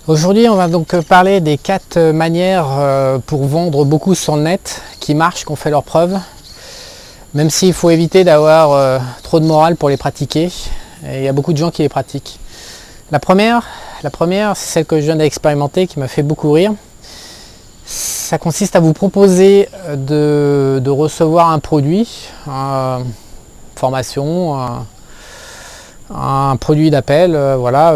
Aujourd'hui, on va donc parler des 4 manières pour vendre beaucoup sur le net qui marchent, qui ont fait leurs preuves. Même s'il faut éviter d'avoir trop de morale pour les pratiquer. Et il y a beaucoup de gens qui les pratiquent. La première, c'est celle que je viens d'expérimenter qui m'a fait beaucoup rire. Ça consiste à vous proposer de recevoir un produit, une formation, un produit d'appel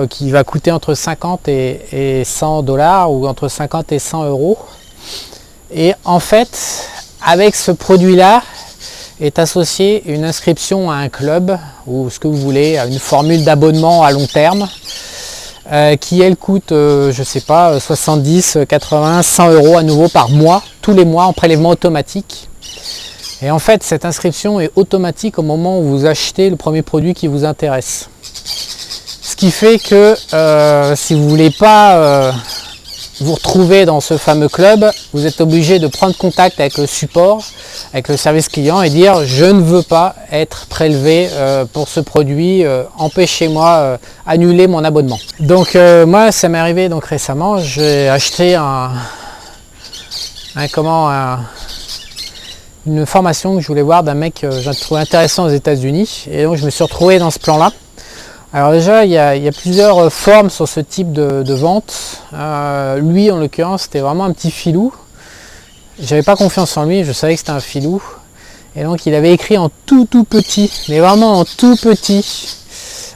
qui va coûter entre 50 et 100 $ ou entre 50 et 100 €. Et en fait, avec ce produit-là, est associée une inscription à un club ou ce que vous voulez, à une formule d'abonnement à long terme qui elle coûte, je sais pas, 70, 80, 100 € à nouveau par mois, tous les mois en prélèvement automatique. Et en fait, cette inscription est automatique au moment où vous achetez le premier produit qui vous intéresse. Ce qui fait que si vous ne voulez pas vous retrouver dans ce fameux club, vous êtes obligé de prendre contact avec le support, avec le service client et dire je ne veux pas être prélevé pour ce produit, empêchez-moi, annulez mon abonnement. Donc moi ça m'est arrivé donc récemment, j'ai acheté une formation que je voulais voir d'un mec que j'ai trouvé intéressant aux États-Unis et donc je me suis retrouvé dans ce plan-là. Alors déjà, il y a plusieurs formes sur ce type de vente. Lui, en l'occurrence, c'était vraiment un petit filou. J'avais pas confiance en lui, je savais que c'était un filou. Et donc, il avait écrit en tout petit, mais vraiment en tout petit,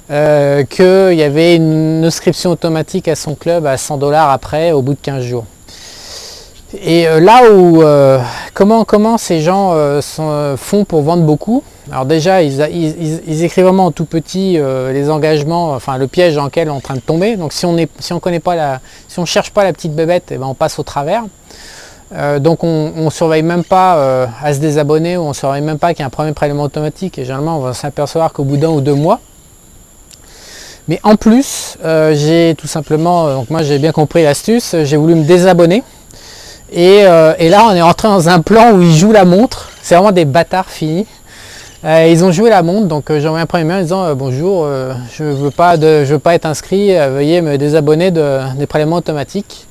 qu'il y avait une inscription automatique à son club à 100 $ après, au bout de 15 jours. Et là où, comment ces gens font pour vendre beaucoup? Alors déjà, ils écrivent vraiment en tout petit les engagements, enfin le piège dans lequel on est en train de tomber. Donc si on connaît pas si on cherche pas la petite bébête, eh ben on passe au travers. Donc on surveille même pas à se désabonner, ou on surveille même pas qu'il y a un premier prélèvement automatique. Et généralement, on va s'apercevoir qu'au bout d'1 ou 2 mois. Mais en plus, j'ai tout simplement, donc moi j'ai bien compris l'astuce, j'ai voulu me désabonner. Et là, on est rentré dans un plan où ils jouent la montre. C'est vraiment des bâtards finis. Ils ont joué la montre, donc j'ai envoyé un premier mail en disant bonjour, je veux pas être inscrit, veuillez me désabonner des prélèvements automatiques.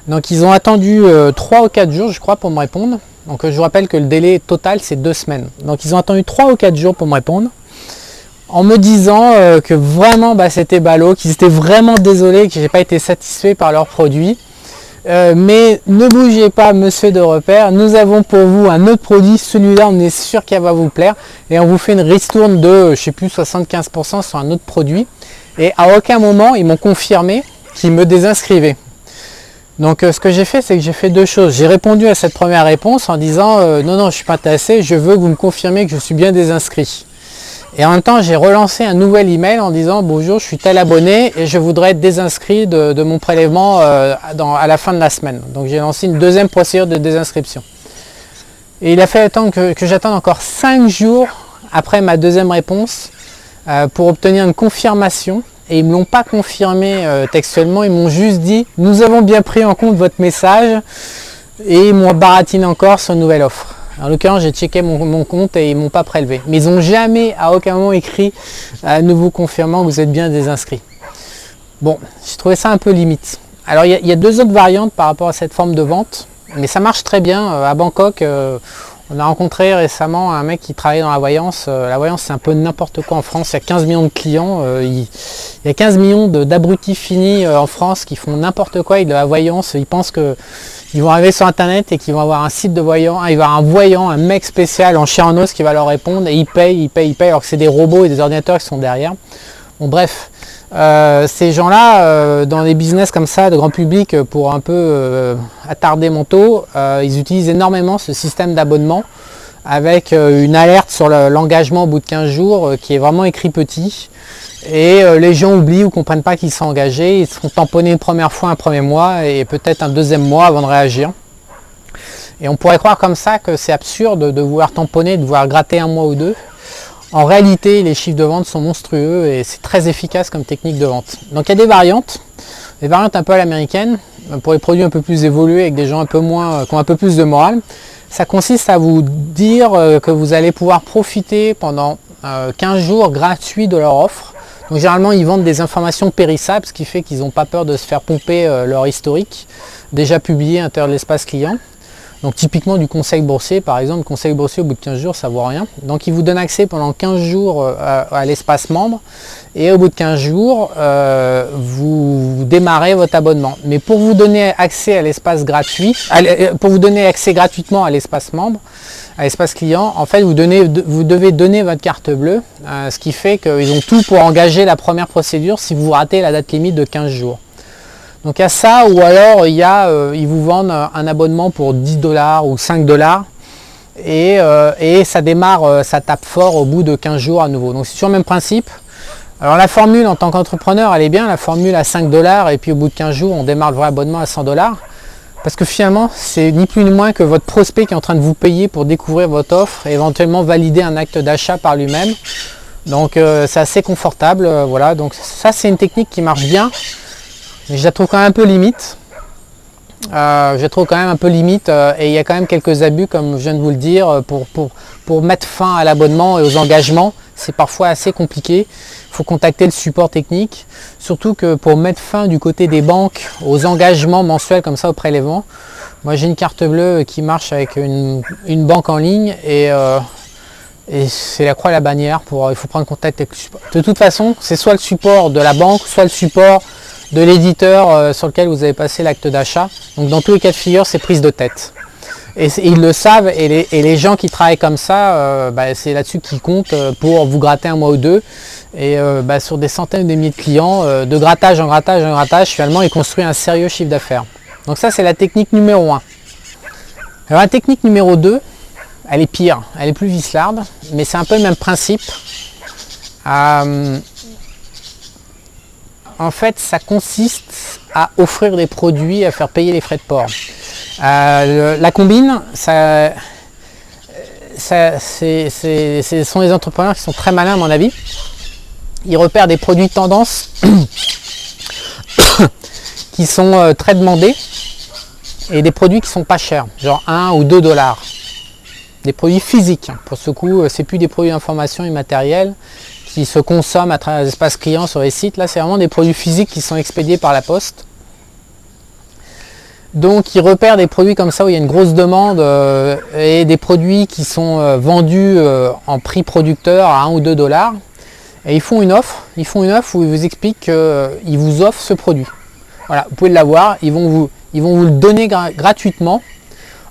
Donc ils ont attendu 3 ou 4 jours, je crois, pour me répondre. Donc je vous rappelle que le délai total c'est 2 semaines. Donc ils ont attendu 3 ou 4 jours pour me répondre, en me disant que vraiment c'était ballot, qu'ils étaient vraiment désolés, que j'ai pas été satisfait par leurs produits. Mais ne bougez pas, monsieur de repère, nous avons pour vous un autre produit, celui-là on est sûr qu'il va vous plaire et on vous fait une ristourne de, je sais plus, 75% sur un autre produit. Et à aucun moment ils m'ont confirmé qu'ils me désinscrivaient. Donc ce que j'ai fait, c'est que j'ai fait 2 choses. J'ai répondu à cette première réponse en disant non, je suis pas intéressé, je veux que vous me confirmiez que je suis bien désinscrit. Et en même temps, j'ai relancé un nouvel email en disant bonjour, je suis tel abonné et je voudrais être désinscrit de mon prélèvement à la fin de la semaine. Donc j'ai lancé une deuxième procédure de désinscription. Et il a fallu attendre que j'attende encore 5 jours après ma deuxième réponse pour obtenir une confirmation. Et ils ne me l'ont pas confirmé textuellement, ils m'ont juste dit nous avons bien pris en compte votre message et ils m'ont baratiné encore sur une nouvelle offre. En l'occurrence, j'ai checké mon compte et ils ne m'ont pas prélevé. Mais ils n'ont jamais, à aucun moment, écrit nous vous confirmant que vous êtes bien désinscrit. Bon, j'ai trouvé ça un peu limite. Alors, il y a 2 autres variantes par rapport à cette forme de vente. Mais ça marche très bien. À Bangkok, on a rencontré récemment un mec qui travaillait dans la voyance. La voyance, c'est un peu n'importe quoi en France. Il y a 15 millions de clients. Il y a 15 millions d'abrutis finis en France qui font n'importe quoi. De la voyance, ils pensent qu'ils vont arriver sur internet et qu'ils vont avoir un site de voyant, il va y avoir un voyant, un mec spécial en chair en os qui va leur répondre et ils payent alors que c'est des robots et des ordinateurs qui sont derrière. Bon bref, ces gens-là, dans des business comme ça, de grand public, pour un peu attarder mon taux, ils utilisent énormément ce système d'abonnement avec une alerte sur l'engagement au bout de 15 jours qui est vraiment écrit petit. Et les gens oublient ou ne comprennent pas qu'ils sont engagés, ils se font tamponner une première fois un premier mois et peut-être un deuxième mois avant de réagir. Et on pourrait croire comme ça que c'est absurde de vouloir tamponner, de vouloir gratter 1 mois ou 2. En réalité, les chiffres de vente sont monstrueux et c'est très efficace comme technique de vente. Donc il y a des variantes un peu à l'américaine, pour les produits un peu plus évolués avec des gens un peu moins, qui ont un peu plus de morale. Ça consiste à vous dire que vous allez pouvoir profiter pendant 15 jours gratuits de leur offre. Donc généralement ils vendent des informations périssables, ce qui fait qu'ils n'ont pas peur de se faire pomper leur historique déjà publié à l'intérieur de l'espace client. Donc typiquement du conseil boursier par exemple, conseil boursier au bout de 15 jours ça vaut rien. Donc il vous donne accès pendant 15 jours à l'espace membre et au bout de 15 jours vous démarrez votre abonnement. Mais pour vous donner accès à l'espace gratuit, pour vous donner accès gratuitement à l'espace membre, à l'espace client, en fait vous devez donner votre carte bleue, ce qui fait qu'ils ont tout pour engager la première procédure si vous ratez la date limite de 15 jours. Donc à ça, ou alors ils vous vendent un abonnement pour 10 $ ou 5 $ et ça démarre, ça tape fort au bout de 15 jours à nouveau. Donc c'est sur le même principe. Alors la formule en tant qu'entrepreneur elle est bien, la formule à 5 $ et puis au bout de 15 jours on démarre le vrai abonnement à 100 $. Parce que finalement c'est ni plus ni moins que votre prospect qui est en train de vous payer pour découvrir votre offre et éventuellement valider un acte d'achat par lui-même. Donc c'est assez confortable, voilà. Donc ça c'est une technique qui marche bien. Mais je la trouve quand même un peu limite. Et il y a quand même quelques abus comme je viens de vous le dire pour mettre fin à l'abonnement et aux engagements. C'est parfois assez compliqué. Il faut contacter le support technique. Surtout que pour mettre fin du côté des banques aux engagements mensuels comme ça au prélèvement. Moi j'ai une carte bleue qui marche avec une banque en ligne et c'est la croix et la bannière. Il faut prendre contact avec le support. De toute façon c'est soit le support de la banque, soit le support de l'éditeur sur lequel vous avez passé l'acte d'achat. Donc dans tous les cas de figure, c'est prise de tête. Et ils le savent, et les gens qui travaillent comme ça, c'est là-dessus qu'ils comptent pour vous gratter un mois ou deux. Et sur des centaines ou des milliers de clients, de grattage en grattage en grattage, finalement, ils construisent un sérieux chiffre d'affaires. Donc ça, c'est la technique numéro 1. Alors la technique numéro 2, elle est pire, elle est plus vicelarde, mais c'est un peu le même principe. En fait, ça consiste à offrir des produits, à faire payer les frais de port. La combine, ce sont des entrepreneurs qui sont très malins à mon avis. Ils repèrent des produits tendance qui sont très demandés et des produits qui sont pas chers, genre 1 ou 2 $. Des produits physiques. Pour ce coup, c'est plus des produits d'information immatériels qui se consomment à travers l'espace client sur les sites. Là, c'est vraiment des produits physiques qui sont expédiés par la poste. Donc, ils repèrent des produits comme ça où il y a une grosse demande et des produits qui sont vendus en prix producteur à 1 ou 2 $. Et ils font une offre où ils vous expliquent qu'ils vous offrent ce produit. Voilà, vous pouvez l'avoir, ils vont vous le donner gratuitement.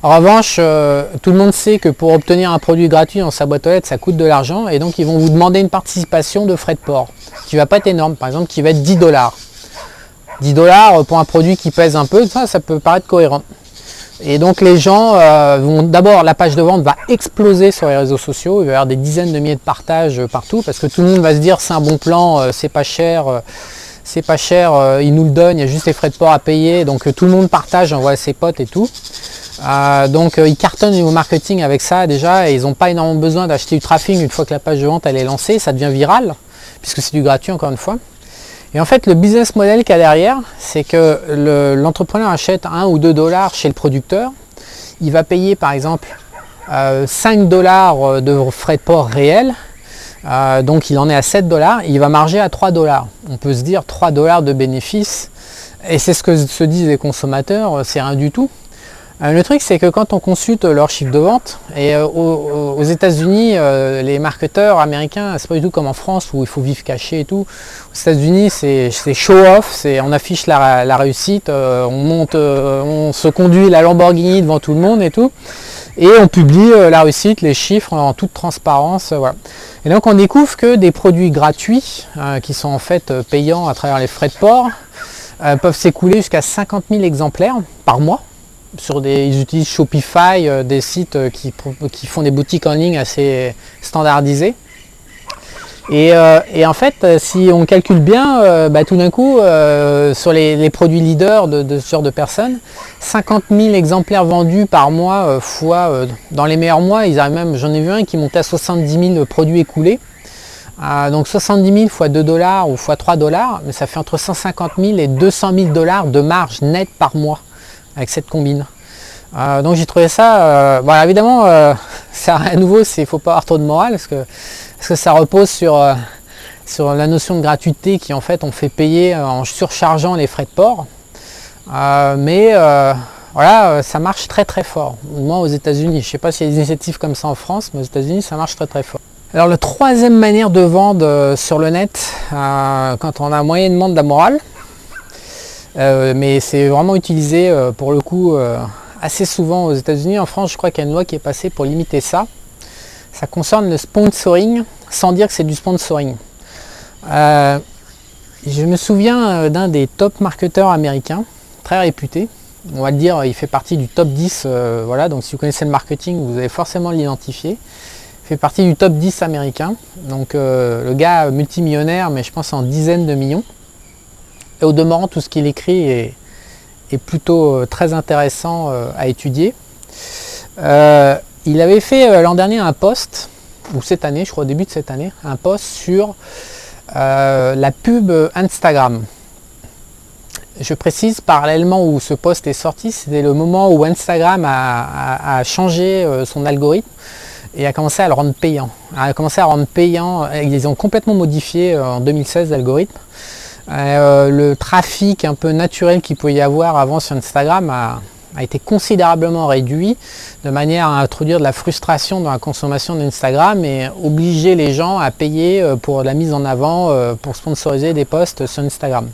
En revanche, tout le monde sait que pour obtenir un produit gratuit dans sa boîte aux lettres, ça coûte de l'argent et donc ils vont vous demander une participation de frais de port qui ne va pas être énorme, par exemple qui va être 10 $. 10 $ pour un produit qui pèse un peu, ça peut paraître cohérent. Et donc les gens vont d'abord, la page de vente va exploser sur les réseaux sociaux, il va y avoir des dizaines de milliers de partages partout parce que tout le monde va se dire c'est un bon plan, c'est pas cher, il nous le donne, il y a juste les frais de port à payer, donc tout le monde partage, envoie à ses potes et tout. Donc ils cartonnent au niveau marketing avec ça déjà et ils n'ont pas énormément besoin d'acheter du trafic une fois que la page de vente elle est lancée, ça devient viral puisque c'est du gratuit encore une fois. Et en fait le business model qu'il y a derrière, c'est que l'entrepreneur achète 1 ou 2 $ chez le producteur, il va payer par exemple 5 $ de frais de port réels, donc il en est à 7 $, il va marger à 3 $. On peut se dire 3 $ de bénéfice et c'est ce que se disent les consommateurs, c'est rien du tout. Le truc c'est que quand on consulte leur chiffre de vente, et aux États-Unis les marketeurs américains, c'est pas du tout comme en France où il faut vivre caché et tout. Aux États-Unis c'est show off, on affiche la réussite, on se conduit la Lamborghini devant tout le monde et tout, et on publie la réussite, les chiffres en toute transparence, voilà. Et donc on découvre que des produits gratuits qui sont en fait payants à travers les frais de port peuvent s'écouler jusqu'à 50 000 exemplaires par mois. Ils utilisent Shopify, des sites qui font des boutiques en ligne assez standardisées. Et en fait, si on calcule bien, tout d'un coup, sur les produits leaders de ce genre de personnes, 50 000 exemplaires vendus par mois, dans les meilleurs mois, ils arrivent même, j'en ai vu un qui montait à 70 000 produits écoulés. Donc 70 000 fois 2 $ ou fois 3 $, mais ça fait entre 150 000 et 200 000 $ de marge nette par mois avec cette combine. Donc j'ai trouvé ça, évidemment, ça à nouveau, il ne faut pas avoir trop de morale parce que ça repose sur sur la notion de gratuité qui en fait on fait payer en surchargeant les frais de port. Voilà, ça marche très très fort, au moins aux États-Unis. Je ne sais pas s'il y a des initiatives comme ça en France, mais aux États-Unis ça marche très très fort. Alors la troisième manière de vendre sur le net, quand on a moyennement de la morale, mais c'est vraiment utilisé pour le coup assez souvent aux États-Unis. En France, je crois qu'il y a une loi qui est passée pour limiter ça. Ça concerne le sponsoring, sans dire que c'est du sponsoring. Je me souviens d'un des top marketeurs américains, très réputé. On va le dire, il fait partie du top 10. Voilà, donc si vous connaissez le marketing, vous allez forcément l'identifier. Il fait partie du top 10 américain. Donc le gars multimillionnaire, mais je pense en dizaines de millions. Et au demeurant, tout ce qu'il écrit est plutôt très intéressant à étudier. Il avait fait l'an dernier un post, ou cette année, je crois au début de cette année, un post sur la pub Instagram. Je précise, parallèlement où ce post est sorti, c'était le moment où Instagram a changé son algorithme et a commencé à le rendre payant. Ils ont complètement modifié en 2016 l'algorithme. Le trafic un peu naturel qu'il pouvait y avoir avant sur Instagram a été considérablement réduit, de manière à introduire de la frustration dans la consommation d'Instagram et obliger les gens à payer pour la mise en avant, pour sponsoriser des posts sur Instagram.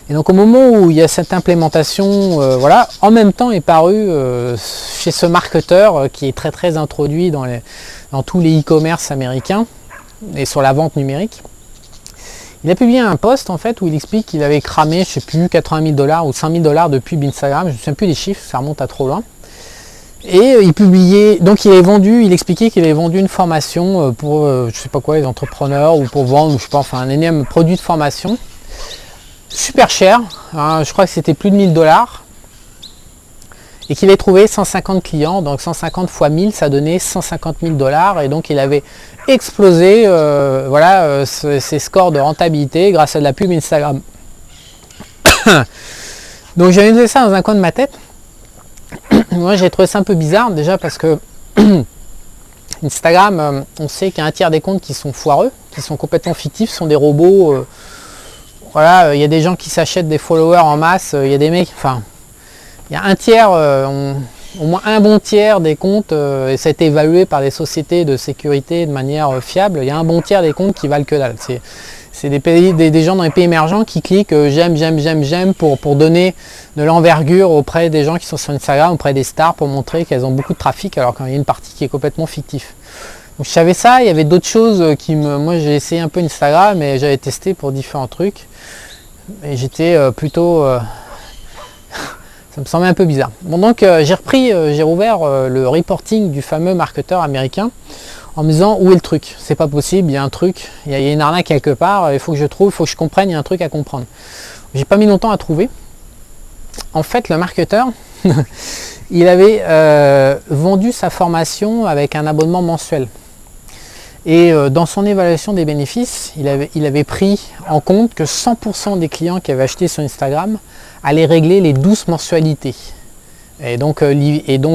Et donc au moment où il y a cette implémentation, voilà, en même temps est paru chez ce marketeur qui est très très introduit dans tous les e-commerce américains et sur la vente numérique. Il a publié un post en fait où il explique qu'il avait cramé, je ne sais plus, 80 000 $ ou 5 000 $ de pub Instagram, je ne me souviens plus des chiffres, ça remonte à trop loin. Et il publiait, donc il expliquait qu'il avait vendu une formation pour, je ne sais pas quoi, les entrepreneurs ou pour vendre, je sais pas, enfin un énième produit de formation. Super cher, hein, je crois que c'était plus de 1000 $. Et qu'il avait trouvé 150 clients, donc 150 fois 1000, ça donnait 150 000 $. Et donc il avait explosé voilà, ses scores de rentabilité grâce à de la pub Instagram. Donc j'avais noté ça dans un coin de ma tête. Moi j'ai trouvé ça un peu bizarre, déjà parce que Instagram, on sait qu'il y a un tiers des comptes qui sont foireux, qui sont complètement fictifs, sont des robots. Voilà, il y a des gens qui s'achètent des followers en masse, il y a des mecs, enfin, il y a un tiers, au moins un bon tiers des comptes, et ça a été évalué par des sociétés de sécurité de manière fiable, il y a un bon tiers des comptes qui valent que dalle. C'est des gens dans les pays émergents qui cliquent j'aime pour donner de l'envergure auprès des gens qui sont sur Instagram, auprès des stars, pour montrer qu'elles ont beaucoup de trafic, alors qu'il y a une partie qui est complètement fictif. Donc je savais ça, il y avait d'autres choses moi j'ai essayé un peu Instagram et j'avais testé pour différents trucs. Et j'étais plutôt... ça me semblait un peu bizarre. Bon donc j'ai rouvert le reporting du fameux marketeur américain en me disant où est le truc. C'est pas possible, il y a un truc, il y a une arnaque quelque part, il faut que je trouve, il faut que je comprenne, il y a un truc à comprendre. J'ai pas mis longtemps à trouver. En fait le marketeur, il avait vendu sa formation avec un abonnement mensuel. Et dans son évaluation des bénéfices, il avait pris en compte que 100% des clients qui avaient acheté sur Instagram allaient régler les 12 mensualités. Et donc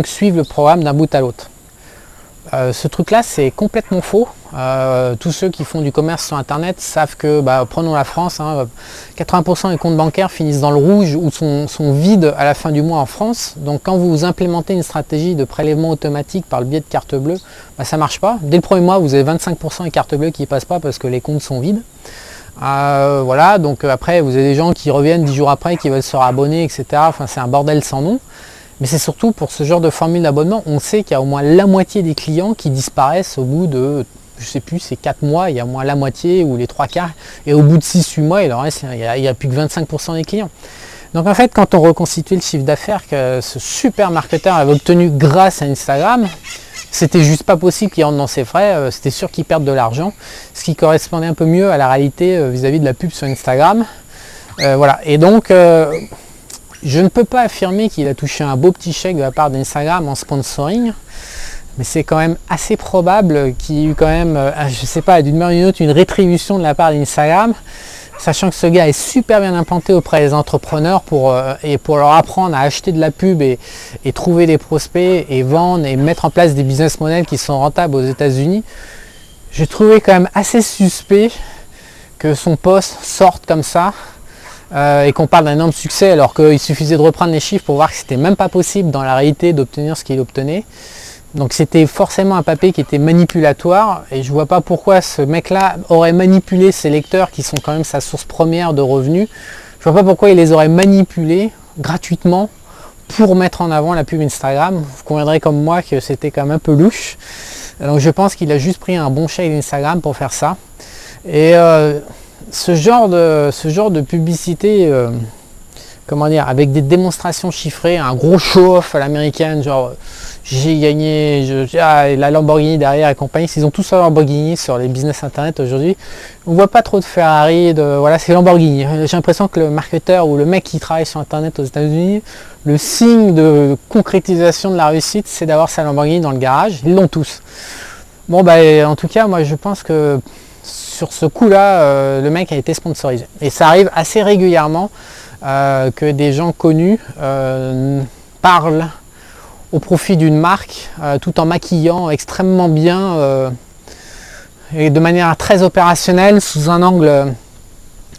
suivre le programme d'un bout à l'autre. Ce truc-là, c'est complètement faux. Tous ceux qui font du commerce sur Internet savent que, prenons la France, hein, 80% des comptes bancaires finissent dans le rouge ou sont vides à la fin du mois en France. Donc quand vous implémentez une stratégie de prélèvement automatique par le biais de carte bleue, ça ne marche pas. Dès le premier mois, vous avez 25% des cartes bleues qui ne passent pas parce que les comptes sont vides. Voilà, donc après, vous avez des gens qui reviennent 10 jours après, qui veulent se réabonner, etc. Enfin, c'est un bordel sans nom. Mais c'est surtout pour ce genre de formule d'abonnement, on sait qu'il y a au moins la moitié des clients qui disparaissent au bout de, je sais plus, c'est 4 mois, il y a au moins la moitié ou les 3/4, et au bout de 6-8 mois, il n'y a plus que 25% des clients. Donc en fait, quand on reconstitue le chiffre d'affaires que ce super marketeur avait obtenu grâce à Instagram, c'était juste pas possible qu'il rentre dans ses frais, c'était sûr qu'il perde de l'argent, ce qui correspondait un peu mieux à la réalité vis-à-vis de la pub sur Instagram. Voilà, et donc... je ne peux pas affirmer qu'il a touché un beau petit chèque de la part d'Instagram en sponsoring, mais c'est quand même assez probable qu'il y ait eu quand même, je ne sais pas, d'une manière ou d'une autre, une rétribution de la part d'Instagram, sachant que ce gars est super bien implanté auprès des entrepreneurs pour leur apprendre à acheter de la pub et trouver des prospects et vendre et mettre en place des business models qui sont rentables aux États-Unis. J'ai trouvé quand même assez suspect que son post sorte comme ça et qu'on parle d'un énorme succès alors qu'il suffisait de reprendre les chiffres pour voir que c'était même pas possible dans la réalité d'obtenir ce qu'il obtenait. Donc c'était forcément un papier qui était manipulatoire et je vois pas pourquoi ce mec-là aurait manipulé ses lecteurs qui sont quand même sa source première de revenus. Je vois pas pourquoi il les aurait manipulés gratuitement pour mettre en avant la pub Instagram. Vous conviendrez comme moi que c'était quand même un peu louche. Donc je pense qu'il a juste pris un bon chèque d'Instagram pour faire ça. Et ce genre de publicité, comment dire, avec des démonstrations chiffrées, un gros show-off à l'américaine, genre j'ai gagné, la Lamborghini derrière et compagnie, ils ont tous la Lamborghini sur les business internet aujourd'hui. On voit pas trop de Ferrari, voilà, c'est Lamborghini. J'ai l'impression que le marketeur ou le mec qui travaille sur internet aux États-Unis, le signe de concrétisation de la réussite, c'est d'avoir sa Lamborghini dans le garage. Ils l'ont tous. Bon bah en tout cas, moi je pense que sur ce coup-là, le mec a été sponsorisé. Et ça arrive assez régulièrement que des gens connus parlent au profit d'une marque tout en maquillant extrêmement bien et de manière très opérationnelle sous un angle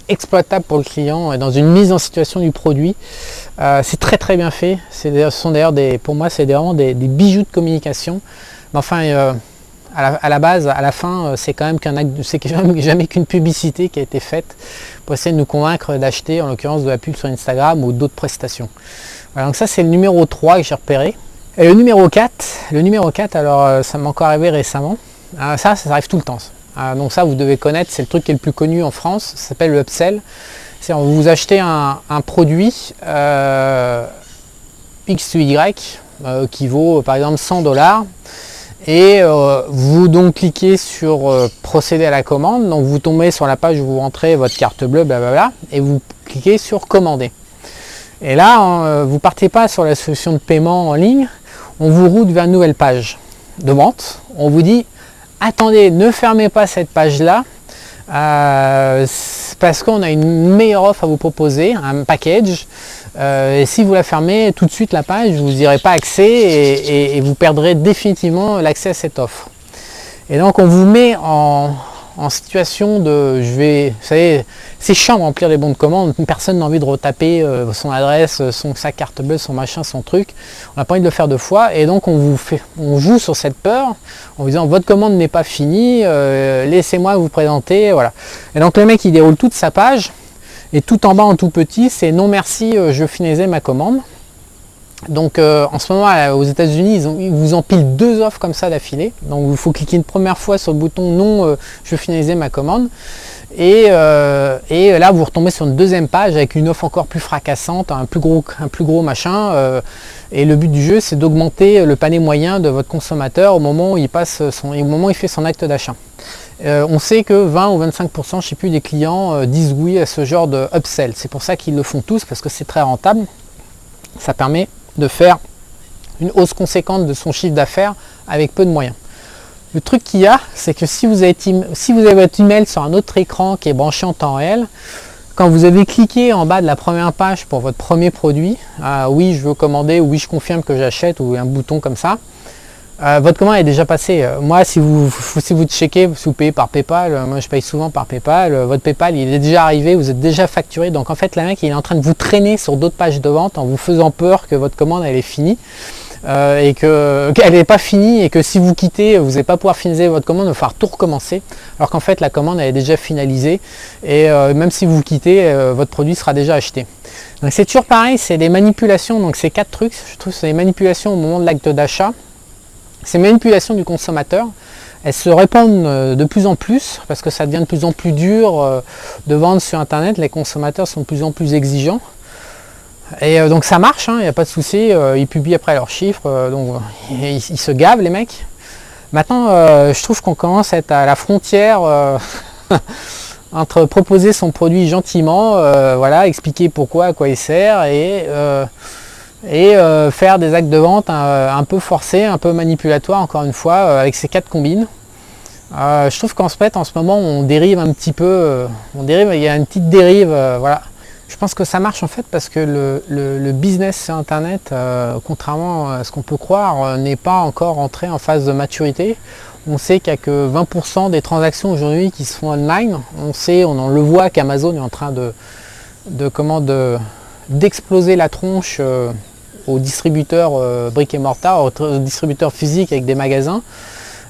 exploitable pour le client et dans une mise en situation du produit. C'est très très bien fait. Ce sont d'ailleurs pour moi c'est vraiment des bijoux de communication. Mais enfin à la base, à la fin, c'est quand même jamais qu'une publicité qui a été faite pour essayer de nous convaincre d'acheter, en l'occurrence de la pub sur Instagram ou d'autres prestations. Voilà, donc ça c'est le numéro 3 que j'ai repéré. Et le numéro 4, alors ça m'est encore arrivé récemment. Ça arrive tout le temps. Donc ça vous devez connaître, c'est le truc qui est le plus connu en France, ça s'appelle le upsell. C'est vous achetez un produit X ou Y qui vaut par exemple 100$. Et vous donc cliquez sur procéder à la commande, donc vous tombez sur la page où vous rentrez votre carte bleue, blablabla, et vous cliquez sur commander. Et là, vous partez pas sur la solution de paiement en ligne, on vous route vers une nouvelle page de vente. On vous dit, attendez, ne fermez pas cette page-là, parce qu'on a une meilleure offre à vous proposer, un package. Et si vous la fermez tout de suite la page, vous n'y aurez pas accès et vous perdrez définitivement l'accès à cette offre. Et donc on vous met en situation de, vous savez, c'est chiant de remplir les bons de commande, personne n'a envie de retaper son adresse, sa carte bleue, son machin, son truc, on n'a pas envie de le faire deux fois, et donc on joue sur cette peur en vous disant votre commande n'est pas finie, laissez-moi vous présenter, voilà. Et donc le mec il déroule toute sa page, et tout en bas en tout petit c'est non merci, je finissais ma commande. Donc en ce moment aux États-Unis ils vous empilent 2 offres comme ça d'affilée, donc il faut cliquer une première fois sur le bouton non je finalisais ma commande et là vous retombez sur une deuxième page avec une offre encore plus fracassante, un plus gros machin et le but du jeu c'est d'augmenter le panier moyen de votre consommateur au moment où il fait son acte d'achat. On sait que 20 ou 25%, je ne sais plus, des clients disent oui à ce genre de upsell. C'est pour ça qu'ils le font tous, parce que c'est très rentable. Ça permet de faire une hausse conséquente de son chiffre d'affaires avec peu de moyens. Le truc qu'il y a, c'est que si vous avez votre email sur un autre écran qui est branché en temps réel, quand vous avez cliqué en bas de la première page pour votre premier produit, oui je veux commander, oui je confirme que j'achète, ou un bouton comme ça, votre commande est déjà passée. Moi, si vous checkez, si vous payez par PayPal, moi je paye souvent par PayPal, votre PayPal il est déjà arrivé, vous êtes déjà facturé. Donc en fait, le mec il est en train de vous traîner sur d'autres pages de vente en vous faisant peur que votre commande elle est finie et qu'elle n'est pas finie et que si vous quittez, vous n'allez pas pouvoir finaliser votre commande, il va falloir tout recommencer. Alors qu'en fait, la commande elle est déjà finalisée et même si vous quittez, votre produit sera déjà acheté. Donc c'est toujours pareil, c'est des manipulations. Donc ces 4 trucs, je trouve que c'est des manipulations au moment de l'acte d'achat. Ces manipulations du consommateur, elles se répandent de plus en plus parce que ça devient de plus en plus dur de vendre sur internet, les consommateurs sont de plus en plus exigeants et donc ça marche, il n'y a pas de souci, ils publient après leurs chiffres, donc ils se gavent les mecs. Maintenant je trouve qu'on commence à être à la frontière entre proposer son produit gentiment, voilà, expliquer pourquoi, à quoi il sert et faire des actes de vente un peu forcés, un peu manipulatoires, encore une fois, avec ces 4 combines. Je trouve qu'en fait, en ce moment, on dérive un petit peu, il y a une petite dérive, voilà. Je pense que ça marche en fait parce que le business sur Internet, contrairement à ce qu'on peut croire, n'est pas encore entré en phase de maturité. On sait qu'il n'y a que 20% des transactions aujourd'hui qui se font online. On le voit qu'Amazon est en train d'exploser la tronche aux distributeurs brick et mortar, aux distributeurs physiques avec des magasins.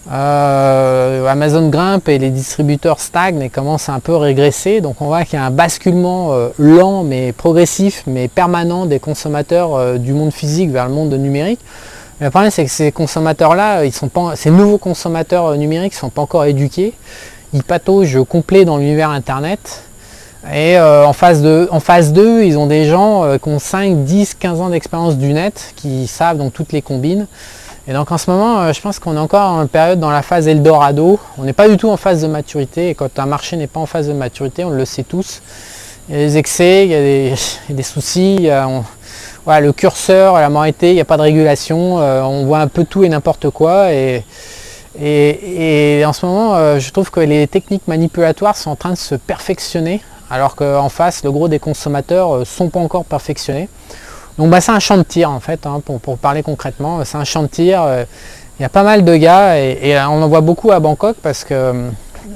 Amazon grimpe et les distributeurs stagnent et commencent à un peu régresser. Donc on voit qu'il y a un basculement lent mais progressif mais permanent des consommateurs du monde physique vers le monde numérique. Mais le problème c'est que ces consommateurs-là, ces nouveaux consommateurs numériques ne sont pas encore éduqués. Ils pataugent complet dans l'univers internet. Et en phase 2, ils ont des gens qui ont 5, 10, 15 ans d'expérience du net, qui savent donc toutes les combines. Et donc en ce moment, je pense qu'on est encore en période dans la phase Eldorado. On n'est pas du tout en phase de maturité. Et quand un marché n'est pas en phase de maturité, on le sait tous. Il y a des excès, il y a des soucis. Voilà, le curseur, la moralité, il n'y a pas de régulation. On voit un peu tout et n'importe quoi. Et en ce moment, je trouve que les techniques manipulatoires sont en train de se perfectionner. Alors qu'en face, le gros des consommateurs ne sont pas encore perfectionnés. Donc c'est un champ de tir en fait, hein, pour parler concrètement, c'est un champ de tir. Il y a pas mal de gars et on en voit beaucoup à Bangkok parce que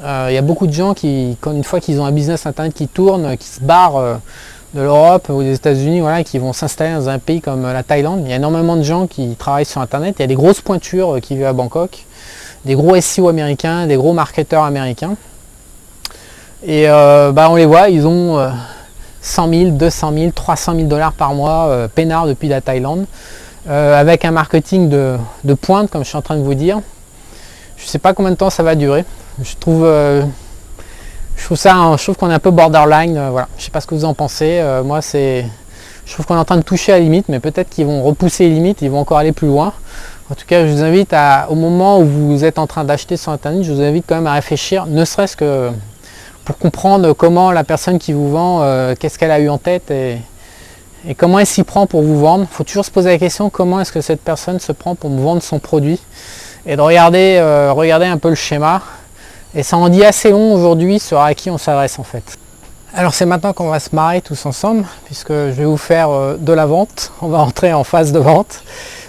il y a beaucoup de gens qui, une fois qu'ils ont un business internet qui tourne, qui se barrent de l'Europe ou des États-Unis, voilà, qui vont s'installer dans un pays comme la Thaïlande. Il y a énormément de gens qui travaillent sur internet, il y a des grosses pointures qui vivent à Bangkok, des gros SEO américains, des gros marketeurs américains. Et on les voit, ils ont 100 000, 200 000, 300 000 $ par mois peinards depuis la Thaïlande, avec un marketing de pointe comme je suis en train de vous dire. Je ne sais pas combien de temps ça va durer. Je trouve qu'on est un peu borderline. Voilà. Je ne sais pas ce que vous en pensez. Je trouve qu'on est en train de toucher à la limite, mais peut-être qu'ils vont repousser les limites, ils vont encore aller plus loin. En tout cas, je vous invite au moment où vous êtes en train d'acheter sur internet, je vous invite quand même à réfléchir, ne serait-ce que pour comprendre comment la personne qui vous vend, qu'est-ce qu'elle a eu en tête et comment elle s'y prend pour vous vendre. Il faut toujours se poser la question, comment est-ce que cette personne se prend pour me vendre son produit, et de regarder un peu le schéma. Et ça en dit assez long aujourd'hui sur à qui on s'adresse en fait. Alors c'est maintenant qu'on va se marrer tous ensemble, puisque je vais vous faire de la vente. On va entrer en phase de vente.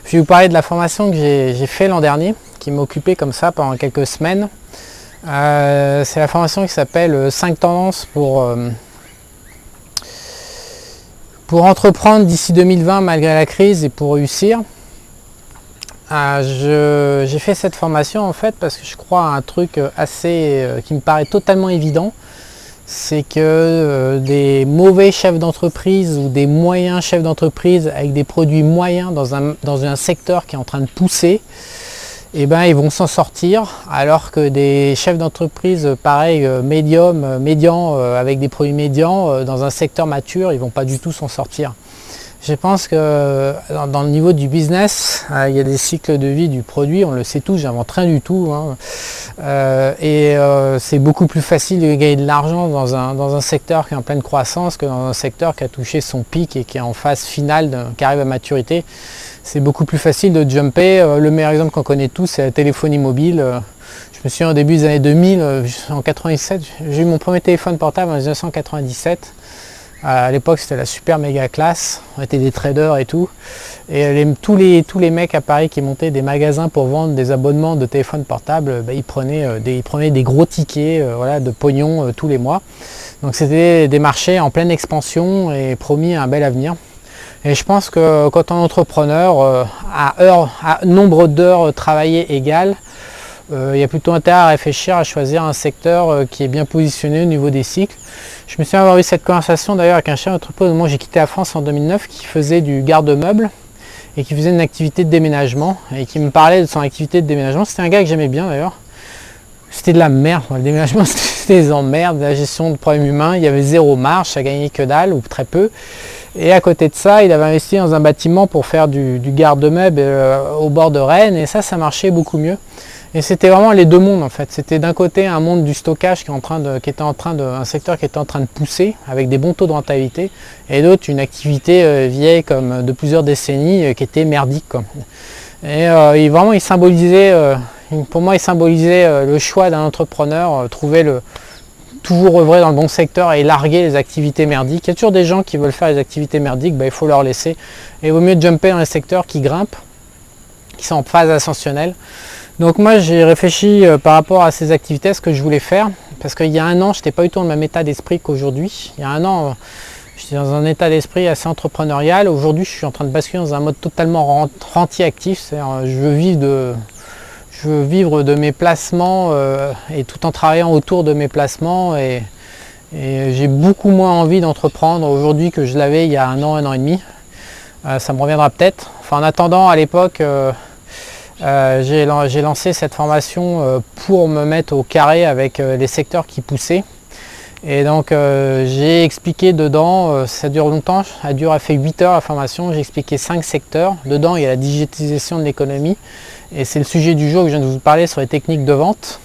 Je vais vous parler de la formation que j'ai fait l'an dernier, qui m'a occupé comme ça pendant quelques semaines. C'est la formation qui s'appelle 5 tendances pour entreprendre d'ici 2020 malgré la crise et pour réussir. J'ai fait cette formation en fait parce que je crois à un truc qui me paraît totalement évident, c'est que des mauvais chefs d'entreprise ou des moyens chefs d'entreprise avec des produits moyens dans un secteur qui est en train de pousser, ils vont s'en sortir, alors que des chefs d'entreprise pareil, médians, avec des produits médians, dans un secteur mature, ils ne vont pas du tout s'en sortir. Je pense que dans le niveau du business, il y a des cycles de vie du produit, on le sait tous, j'invente rien du tout. Hein. C'est beaucoup plus facile de gagner de l'argent dans un secteur qui est en pleine croissance que dans un secteur qui a touché son pic et qui est en phase finale, qui arrive à maturité. C'est beaucoup plus facile de jumper. Le meilleur exemple qu'on connaît tous, c'est la téléphonie mobile. Je me souviens au début des années 2000, en 97, j'ai eu mon premier téléphone portable en 1997. À l'époque, c'était la super méga classe. On était des traders et tout. Et tous les mecs à Paris qui montaient des magasins pour vendre des abonnements de téléphones portables, ils prenaient des gros tickets de pognon tous les mois. Donc c'était des marchés en pleine expansion et promis un bel avenir. Et je pense que quand on est entrepreneur, à nombre d'heures travaillées égales, il y a plutôt intérêt à réfléchir à choisir un secteur qui est bien positionné au niveau des cycles. Je me souviens avoir eu cette conversation d'ailleurs avec un chef d'entreprise au moment où j'ai quitté la France en 2009 qui faisait du garde-meubles et qui faisait une activité de déménagement et qui me parlait de son activité de déménagement. C'était un gars que j'aimais bien d'ailleurs. C'était de la merde, le déménagement c'était des emmerdes, de la gestion de problèmes humains, il y avait zéro marge, ça gagnait que dalle ou très peu. Et à côté de ça, il avait investi dans un bâtiment pour faire du garde-meubles au bord de Rennes et ça marchait beaucoup mieux. Et c'était vraiment les deux mondes en fait. C'était d'un côté un monde du stockage un secteur qui était en train de pousser avec des bons taux de rentabilité, et d'autre une activité vieille comme de plusieurs décennies qui était merdique quoi. Et vraiment pour moi il symbolisait le choix d'un entrepreneur, toujours œuvrer dans le bon secteur et larguer les activités merdiques. Il y a toujours des gens qui veulent faire les activités merdiques, il faut leur laisser. Et il vaut mieux jumper dans les secteurs qui grimpent, qui sont en phase ascensionnelle. Donc moi j'ai réfléchi par rapport à ces activités, ce que je voulais faire, parce qu'il y a un an, je n'étais pas du tout dans le même état d'esprit qu'aujourd'hui. Il y a un an, j'étais dans un état d'esprit assez entrepreneurial. Aujourd'hui, je suis en train de basculer dans un mode totalement rentier actif, c'est-à-dire je veux vivre de mes placements et tout en travaillant autour de mes placements et j'ai beaucoup moins envie d'entreprendre aujourd'hui que je l'avais il y a un an et demi. Ça me reviendra peut-être. Enfin, en attendant, à l'époque, j'ai lancé cette formation pour me mettre au carré avec les secteurs qui poussaient. Et donc j'ai expliqué dedans, ça dure longtemps, a fait 8 heures la formation, j'ai expliqué 5 secteurs. Dedans il y a la digitalisation de l'économie et c'est le sujet du jour que je viens de vous parler sur les techniques de vente.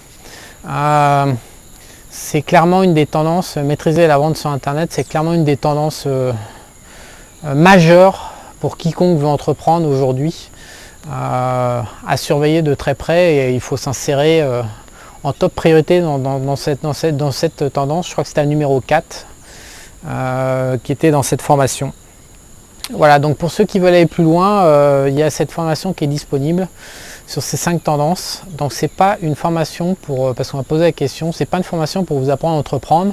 C'est clairement une des tendances, maîtriser la vente sur internet, c'est clairement une des tendances majeures pour quiconque veut entreprendre aujourd'hui, à surveiller de très près et il faut s'insérer en top priorité dans cette tendance. Je crois que c'était le numéro 4 qui était dans cette formation. Voilà, donc pour ceux qui veulent aller plus loin, il y a cette formation qui est disponible sur ces 5 tendances. Donc c'est pas une formation pour, parce qu'on m'a posé la question, c'est pas une formation pour vous apprendre à entreprendre.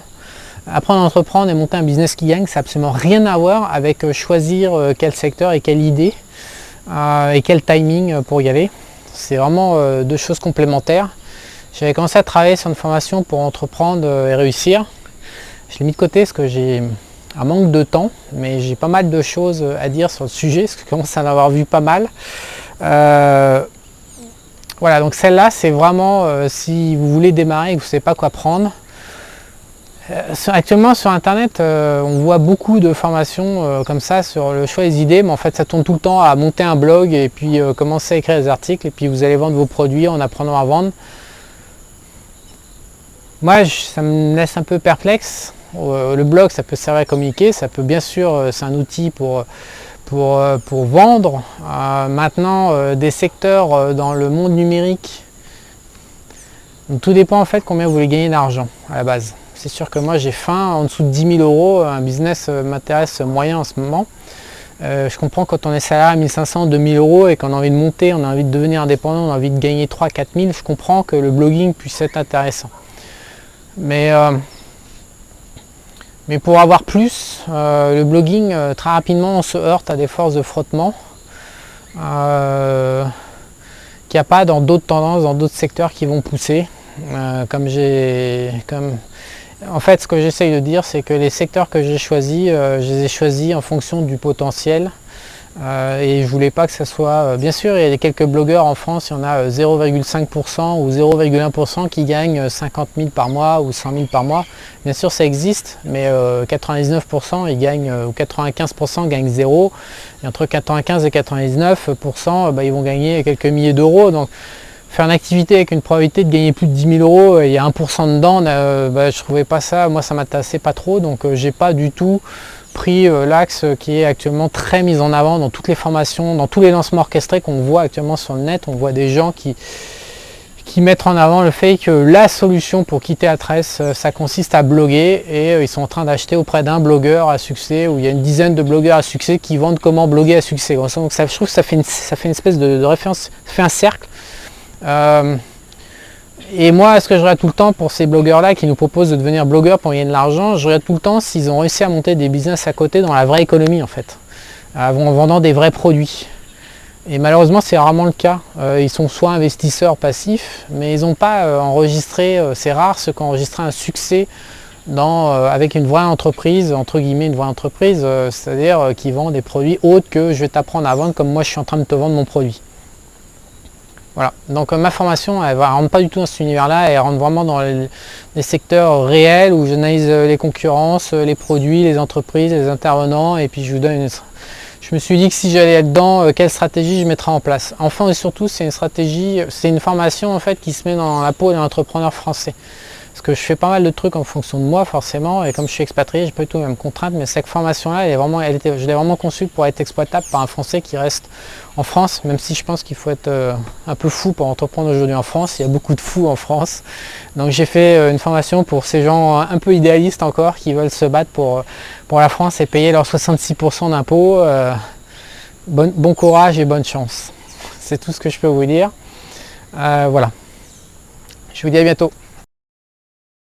Apprendre à entreprendre et monter un business qui gagne, ça n'a absolument rien à voir avec choisir quel secteur et quelle idée et quel timing pour y aller. C'est vraiment 2 choses complémentaires. J'avais commencé à travailler sur une formation pour entreprendre et réussir. Je l'ai mis de côté parce que j'ai un manque de temps, mais j'ai pas mal de choses à dire sur le sujet, parce que je commence à en avoir vu pas mal. Voilà, donc celle-là, c'est vraiment si vous voulez démarrer et que vous ne savez pas quoi prendre. Actuellement sur internet, on voit beaucoup de formations comme ça sur le choix des idées, mais en fait ça tourne tout le temps à monter un blog et puis commencer à écrire des articles et puis vous allez vendre vos produits en apprenant à vendre. Moi, ça me laisse un peu perplexe. Le blog, ça peut servir à communiquer, ça peut bien sûr, c'est un outil pour vendre. Maintenant, des secteurs dans le monde numérique, donc, tout dépend en fait combien vous voulez gagner d'argent à la base. C'est sûr que moi j'ai faim, en dessous de 10 000 €, un business m'intéresse moyen en ce moment. Je comprends quand on est salarié à 1500, 2000 € et qu'on a envie de monter, on a envie de devenir indépendant, on a envie de gagner 3-4 000, je comprends que le blogging puisse être intéressant. Mais pour avoir plus, le blogging, très rapidement on se heurte à des forces de frottement qu'il n'y a pas dans d'autres tendances, dans d'autres secteurs qui vont pousser. En fait, ce que j'essaye de dire, c'est que les secteurs que j'ai choisis, je les ai choisis en fonction du potentiel. Et je voulais pas que ça soit... bien sûr, il y a quelques blogueurs en France, il y en a 0,5% ou 0,1% qui gagnent 50 000 par mois ou 100 000 par mois. Bien sûr, ça existe, mais 99% ils gagnent, ou 95% gagnent 0. Et entre 95 et 99%, ils vont gagner quelques milliers d'euros. Donc, faire une activité avec une probabilité de gagner plus de 10 000 € et il y a 1% dedans, je trouvais pas ça, moi ça m'intéressait pas trop, donc j'ai pas du tout pris l'axe qui est actuellement très mis en avant dans toutes les formations, dans tous les lancements orchestrés qu'on voit actuellement sur le net. On voit des gens qui mettent en avant le fait que la solution pour quitter Ahrefs, ça consiste à bloguer et ils sont en train d'acheter auprès d'un blogueur à succès, où il y a une dizaine de blogueurs à succès qui vendent comment bloguer à succès. Donc ça, je trouve que ça fait une espèce de référence, ça fait un cercle. Et moi, ce que je regarde tout le temps pour ces blogueurs-là qui nous proposent de devenir blogueurs pour gagner de l'argent, je regarde tout le temps s'ils ont réussi à monter des business à côté dans la vraie économie en fait, en vendant des vrais produits. Et malheureusement, c'est rarement le cas. Ils sont soit investisseurs passifs, mais ils n'ont pas enregistré, c'est rare ceux qui ont enregistré un succès avec une vraie entreprise, entre guillemets une vraie entreprise, c'est-à-dire qui vend des produits autres que je vais t'apprendre à vendre comme moi je suis en train de te vendre mon produit. Voilà, donc ma formation, elle ne rentre pas du tout dans cet univers-là, elle rentre vraiment dans les secteurs réels où j'analyse les concurrences, les produits, les entreprises, les intervenants, et puis je vous donne Je me suis dit que si j'allais là-dedans, quelle stratégie je mettrais en place. Enfin et surtout, c'est une stratégie, c'est une formation en fait qui se met dans la peau d'un entrepreneur français. Parce que je fais pas mal de trucs en fonction de moi forcément, et comme je suis expatrié, j'ai pas du tout les mêmes contraintes, mais cette formation-là, je l'ai vraiment conçue pour être exploitable par un Français qui reste en France, même si je pense qu'il faut être un peu fou pour entreprendre aujourd'hui en France. Il y a beaucoup de fous en France. Donc j'ai fait une formation pour ces gens un peu idéalistes encore, qui veulent se battre pour la France et payer leurs 66% d'impôts. Bon courage et bonne chance. C'est tout ce que je peux vous dire. Voilà. Je vous dis à bientôt.